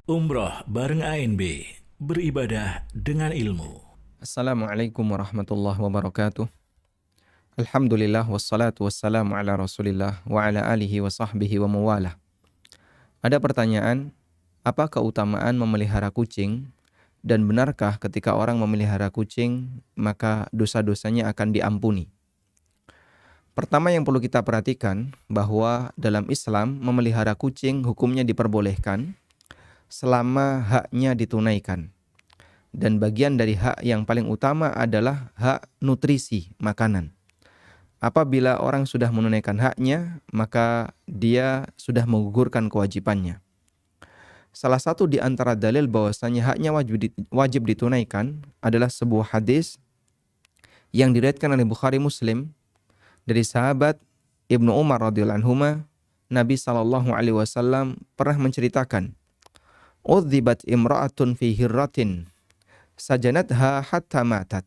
Umroh bareng ANB, beribadah dengan ilmu. Assalamualaikum warahmatullahi wabarakatuh. Alhamdulillah wassalatu wassalamu ala Rasulillah wa ala alihi wa sahbihi wa mawalah. Ada pertanyaan, apa keutamaan memelihara kucing dan benarkah ketika orang memelihara kucing maka dosa-dosanya akan diampuni? Pertama yang perlu kita perhatikan bahwa dalam Islam memelihara kucing hukumnya diperbolehkan selama haknya ditunaikan. Dan bagian dari hak yang paling utama adalah hak nutrisi makanan. Apabila orang sudah menunaikan haknya, maka dia sudah menggugurkan kewajibannya. Salah satu di antara dalil bahwasanya haknya wajib ditunaikan adalah sebuah hadis yang diriwayatkan oleh Bukhari Muslim dari sahabat Ibnu Umar radhiyallahu anhuma. Nabi SAW pernah menceritakan, "Udzibat imra'atun fi hirratin sajanatha hatta matat."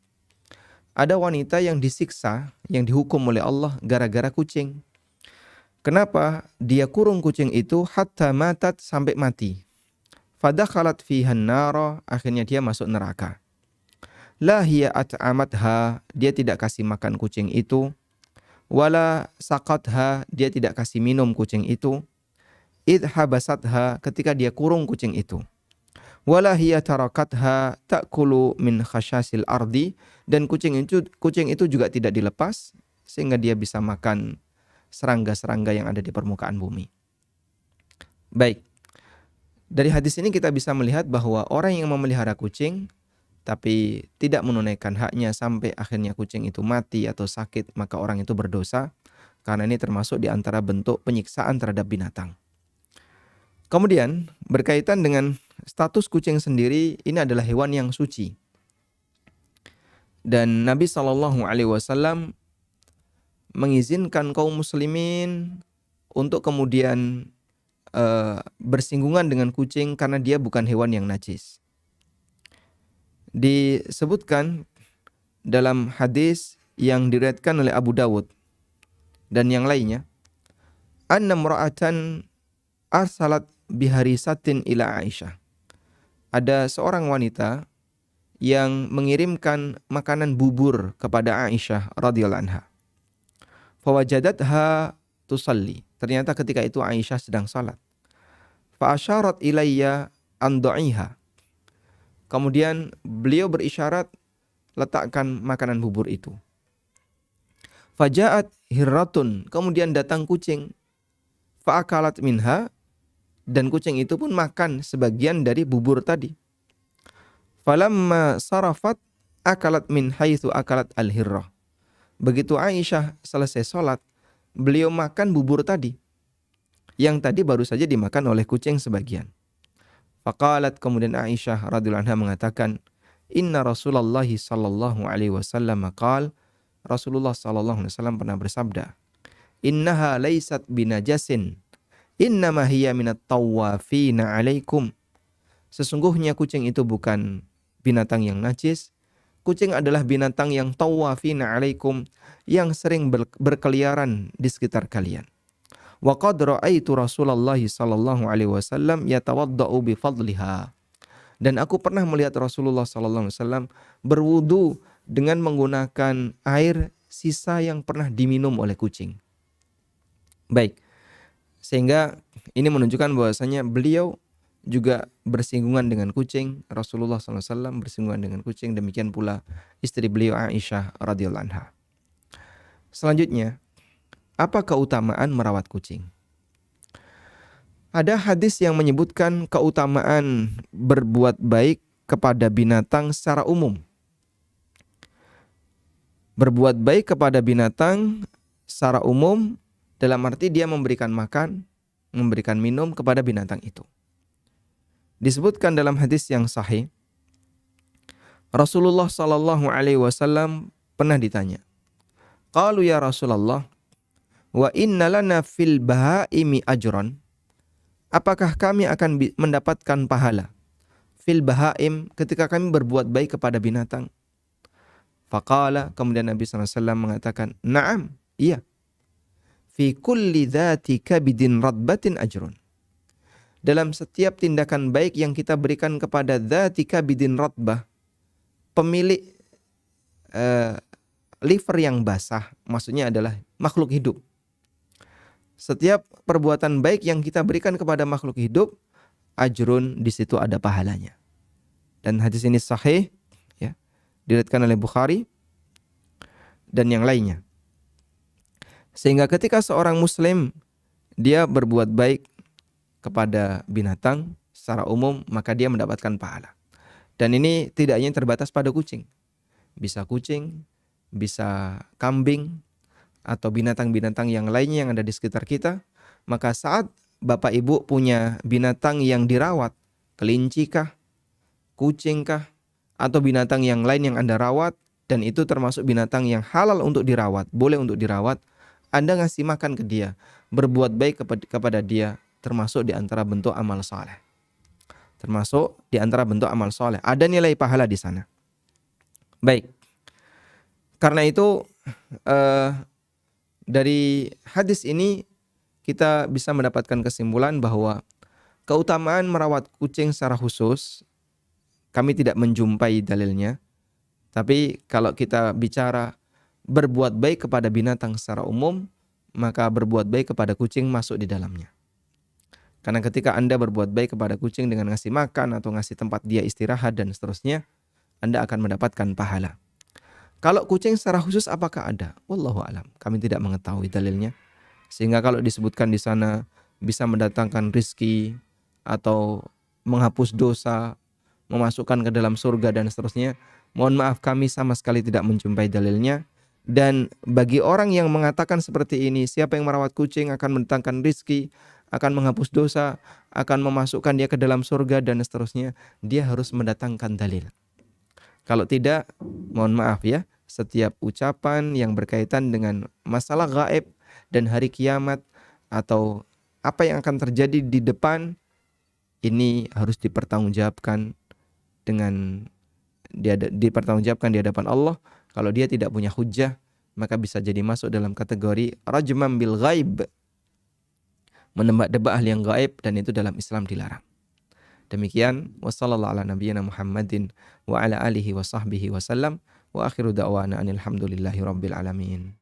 Ada wanita yang disiksa, yang dihukum oleh Allah gara-gara kucing. Kenapa? Dia kurung kucing itu hatta matat, sampai mati. Fadakhalat fihan nara, akhirnya dia masuk neraka. La hiya at'amatha, dia tidak kasih makan kucing itu. Wala saqatha, dia tidak kasih minum kucing itu. Idh habasatha, ketika dia kurung kucing itu. Wala hiya tarakatha ta'kulu min khasyasil ardi, dan kucing itu juga tidak dilepas sehingga dia bisa makan serangga-serangga yang ada di permukaan bumi. Baik. Dari hadis ini kita bisa melihat bahwa orang yang memelihara kucing tapi tidak menunaikan haknya sampai akhirnya kucing itu mati atau sakit, maka orang itu berdosa karena ini termasuk di antara bentuk penyiksaan terhadap binatang. Kemudian berkaitan dengan status kucing sendiri, ini adalah hewan yang suci. Dan Nabi SAW mengizinkan kaum muslimin untuk kemudian bersinggungan dengan kucing karena dia bukan hewan yang najis. Disebutkan dalam hadis yang diriwayatkan oleh Abu Dawud dan yang lainnya, anna imra'atan arsalat biharisatin ila Aisyah. Ada seorang wanita yang mengirimkan makanan bubur kepada Aisyah radhiyallahu anha. Fawajadatha tusalli. Ternyata ketika itu Aisyah sedang salat. Fa asyarat ilayya an da'iha. Kemudian beliau berisyarat, letakkan makanan bubur itu. Faja'at hirratun. Kemudian datang kucing. Fa akalat minha. Dan kucing itu pun makan sebagian dari bubur tadi. Falamma sarafat akalat min haitsu akalat al-hirrah. Begitu Aisyah selesai sholat, beliau makan bubur tadi. Yang tadi baru saja dimakan oleh kucing sebagian. Faqalat, kemudian Aisyah radhiyallahu anha mengatakan, "Inna Rasulullah sallallahu alaihi wasallam qala," Rasulullah sallallahu alaihi wasallam pernah bersabda, "Innaha laysat binajasin. Innama hiya minat tawafina alaikum." Sesungguhnya kucing itu bukan binatang yang najis. Kucing adalah binatang yang tawafina alaikum, yang sering berkeliaran di sekitar kalian. Wa qad ra'aitu Rasulullah sallallahu alaihi wasallam yatawaddau bi fadliha. Dan aku pernah melihat Rasulullah sallallahu alaihi wasallam berwudu dengan menggunakan air sisa yang pernah diminum oleh kucing. Baik. Sehingga ini menunjukkan bahwasanya beliau juga bersinggungan dengan kucing. Rasulullah SAW bersinggungan dengan kucing. Demikian pula istri beliau Aisyah radhiyallahu anha. Selanjutnya, apa keutamaan merawat kucing? Ada hadis yang menyebutkan keutamaan berbuat baik kepada binatang secara umum. Berbuat baik kepada binatang secara umum dalam arti dia memberikan makan, memberikan minum kepada binatang itu. Disebutkan dalam hadis yang sahih, Rasulullah sallallahu alaihi wasallam pernah ditanya, "Qalu ya Rasulullah, wa inna lana fil bahaimi ajran?" Apakah kami akan mendapatkan pahala fil bahaim ketika kami berbuat baik kepada binatang? Faqala, kemudian Nabi sallallahu alaihi wasallam mengatakan, "Na'am, iya. Fi kulli dhati kabidin radbatin ajrun." dalam setiap tindakan baik yang kita berikan kepada dzatika bidin ratbah, pemilik liver yang basah, maksudnya adalah makhluk hidup. Setiap perbuatan baik yang kita berikan kepada makhluk hidup, ajrun, di situ ada pahalanya. Dan hadis ini sahih, ya, diriwayatkan oleh Bukhari dan yang lainnya. Sehingga ketika seorang muslim dia berbuat baik kepada binatang secara umum, maka dia mendapatkan pahala. Dan ini tidak hanya terbatas pada kucing. Bisa kucing, bisa kambing, atau binatang-binatang yang lainnya yang ada di sekitar kita. Maka saat Bapak Ibu punya binatang yang dirawat, kelinci kah, kucing kah, atau binatang yang lain yang Anda rawat, dan itu termasuk binatang yang halal untuk dirawat, boleh untuk dirawat, Anda ngasih makan ke dia, berbuat baik kepada dia, termasuk di antara bentuk amal saleh. Termasuk di antara bentuk amal saleh. Ada nilai pahala di sana. Baik. Karena itu dari hadis ini kita bisa mendapatkan kesimpulan bahwa keutamaan merawat kucing secara khusus, kami tidak menjumpai dalilnya. Tapi kalau kita bicara berbuat baik kepada binatang secara umum, maka berbuat baik kepada kucing masuk di dalamnya. Karena ketika Anda berbuat baik kepada kucing dengan ngasih makan atau ngasih tempat dia istirahat dan seterusnya, Anda akan mendapatkan pahala. Kalau kucing secara khusus apakah ada? Wallahu alam. Kami tidak mengetahui dalilnya. Sehingga kalau disebutkan di sana bisa mendatangkan rizki atau menghapus dosa, memasukkan ke dalam surga dan seterusnya, mohon maaf kami sama sekali tidak menjumpai dalilnya. Dan bagi orang yang mengatakan seperti ini, siapa yang merawat kucing akan mendatangkan rizki, akan menghapus dosa, akan memasukkan dia ke dalam surga dan seterusnya, dia harus mendatangkan dalil. Kalau tidak, mohon maaf ya, setiap ucapan yang berkaitan dengan masalah gaib dan hari kiamat atau apa yang akan terjadi di depan, ini harus dipertanggungjawabkan dipertanggungjawabkan di hadapan Allah. Kalau dia tidak punya hujjah, maka bisa jadi masuk dalam kategori rajman bil ghaib, menebak-nebak hal yang gaib, dan itu dalam Islam dilarang. Demikian, wassallallahu ala nabiyyina Muhammadin wa ala alihi wa sahbihi wasallam, wa akhiru da'wana anil hamdulillahi rabbil alamin.